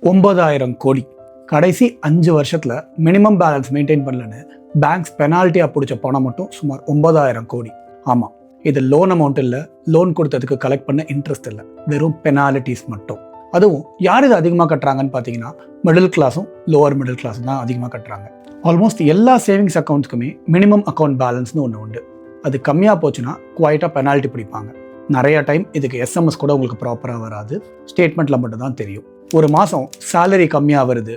9,000 கோடி கடைசி 5 வருஷத்தில் மினிமம் பேலன்ஸ் மெயின்டைன் பண்ணலன்னு பேங்க்ஸ் பெனால்ட்டியாக பிடிச்ச பணம் மட்டும் சுமார் 9,000 கோடி. ஆமாம், இது லோன் அமௌண்ட் இல்லை, லோன் கொடுத்ததுக்கு கலெக்ட் பண்ண இன்ட்ரெஸ்ட் இல்லை, வெறும் பெனாலிட்டிஸ் மட்டும். அதுவும் யார் இது அதிகமாக கட்டுறாங்கன்னு பார்த்தீங்கன்னா மிடில் கிளாஸும் லோவர் மிடில் கிளாஸும் தான் அதிகமாக கட்டுறாங்க. ஆல்மோஸ்ட் எல்லா சேவிங்ஸ் அக்கௌண்ட்ஸ்க்குமே மினிமம் அக்கௌண்ட் பேலன்ஸ்னு ஒன்று உண்டு. அது கம்மியாக போச்சுன்னா குவாய்ட்டாக பெனால்ட்டி பிடிப்பாங்க. நிறைய டைம் இதுக்கு எஸ்எம்எஸ் கூட உங்களுக்கு ப்ராப்பராக வராது, ஸ்டேட்மெண்ட்டில் மட்டும் தான் தெரியும். ஒரு மாதம் சேலரி கம்மியாக வருது,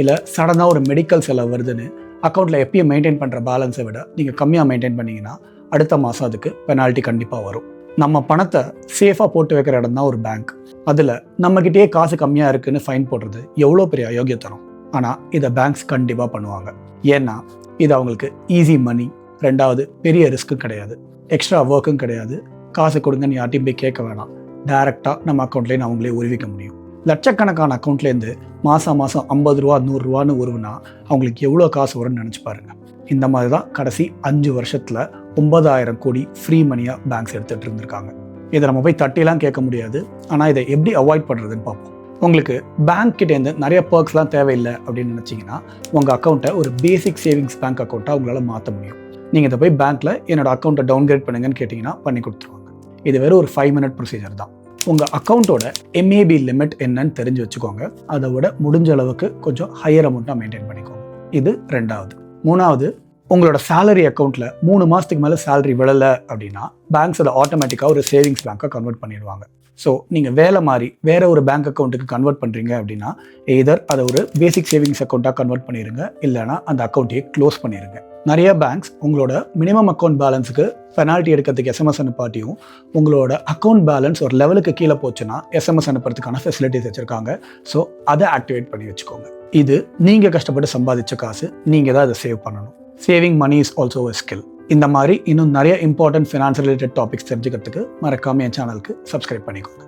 இல்லை சடனாக ஒரு மெடிக்கல் செலவு வருதுன்னு அக்கௌண்ட்டில் எப்பயும் மெயின்டைன் பண்ணுற பேலன்ஸை விட நீங்கள் கம்மியாக மெயின்டைன் பண்ணிங்கன்னா அடுத்த மாதம் அதுக்கு பெனால்ட்டி கண்டிப்பாக வரும். நம்ம பணத்தை சேஃபாக போட்டு வைக்கிற இடம் தான் ஒரு பேங்க். அதில் நம்மக்கிட்டேயே காசு கம்மியாக இருக்குன்னு ஃபைன் போடுறது எவ்வளோ பெரிய அயோக்கியத்தனம். ஆனால் இதை பேங்க்ஸ் கண்டிப்பாக பண்ணுவாங்க. ஏன்னா இது அவங்களுக்கு ஈஸி மணி, ரெண்டாவது பெரிய ரிஸ்க்கும் கிடையாது, எக்ஸ்ட்ரா ஒர்க்கும் கிடையாது, காசு கொடுங்கன்னு யார்ட்டையும் போய் கேட்க வேணாம், டைரெக்டாக நம்ம அக்கௌண்ட்லேயே அவங்களே உருவிக்க முடியும். லட்சக்கணக்கான அக்கௌண்ட்லேருந்து மாதம் 50 ரூபா 100 ரூபான்னு உருவுனா அவங்களுக்கு எவ்வளோ காசு வரும்னு நினச்சி பாருங்க. இந்த மாதிரி தான் கடைசி 5 வருஷத்தில் 9,000 கோடி ஃப்ரீ மணியாக பேங்க்ஸ் எடுத்துகிட்டு இருந்திருக்காங்க. இதை நம்ம போய் தட்டிலாம் கேட்க முடியாது. ஆனால் இதை எப்படி அவாய்ட் பண்ணுறதுன்னு பார்ப்போம். உங்களுக்கு பேங்க் கிட்டேருந்து நிறைய பர்க்ஸ்லாம் தேவையில்லை அப்படின்னு நினச்சிங்கன்னா உங்கள் அக்கௌண்ட்டை ஒரு பேசிக் சேவிங்ஸ் பேங்க் அக்கௌண்ட்டாக உங்களால் மாற்ற முடியும். நீங்கள் இதை போய் பேங்க்கில் என்னோட அக்கௌண்ட்டை டவுன்கிரேட் பண்ணுங்கன்னு கேட்டிங்கன்னா பண்ணி கொடுத்துருவாங்க. இது வெறும் ஒரு 5 மினிட் ப்ரொசீஜர் தான். உங்கள் அக்கௌண்ட்டோட MAB லிமிட் என்னன்னு தெரிஞ்சு வச்சுக்கோங்க. அதை விட முடிஞ்ச அளவுக்கு கொஞ்சம் ஹையர் அமௌண்ட்டாக மெயின்டைன் பண்ணிக்கோங்க. இது ரெண்டாவது. மூணாவது, உங்களோட சேலரி அக்கௌண்ட்டில் 3 மாதத்துக்கு மேலே சேலரி விழலை அப்படின்னா பேங்க்ஸ் அதை ஆட்டோமேட்டிக்காக ஒரு சேவிங்ஸ் பேங்க்காக கன்வெர்ட் பண்ணிடுவாங்க. ஸோ நீங்கள் வேலை மாதிரி வேறு ஒரு பேங்க் அக்கௌண்ட்டுக்கு கன்வெர்ட் பண்ணுறீங்க அப்படின்னா எய்தர் அதை ஒரு பேசிக் சேவிங்ஸ் அக்கௌண்ட்டாக கன்வெர்ட் பண்ணிடுங்க, இல்லைனா அந்த அக்கௌண்ட்டையே க்ளோஸ் பண்ணிடுங்க. நிறைய பேங்க்ஸ் உங்களோட மினிமம் அக்கௌண்ட் பேலன்ஸுக்கு பெனால்ட்டி எடுக்கிறதுக்கு SMS அனுப்பாட்டியும் உங்களோட அக்கௌண்ட் பேலன்ஸ் ஒரு லெவலுக்கு கீழே போச்சுன்னா SMS அனுப்புறதுக்கான ஃபெசிலிட்டிஸ் வச்சுருக்காங்க. ஸோ அதை ஆக்டிவேட் பண்ணி வச்சுக்கோங்க. இது நீங்கள் கஷ்டப்பட்டு சம்பாதிச்ச காசு, நீங்கள் தான் அதை சேவ் பண்ணணும். Saving money is also a skill. இந்த மாதிரி இன்னும் நிறைய இம்பார்ட்டன்ட் ஃபினான்ஸ் ரிலேட்டட் டாபிக்ஸ் தெரிஞ்சுக்கிறதுக்கு மறக்காம என் சேனலுக்கு சப்ஸ்கிரைப் பண்ணிக்கோங்க.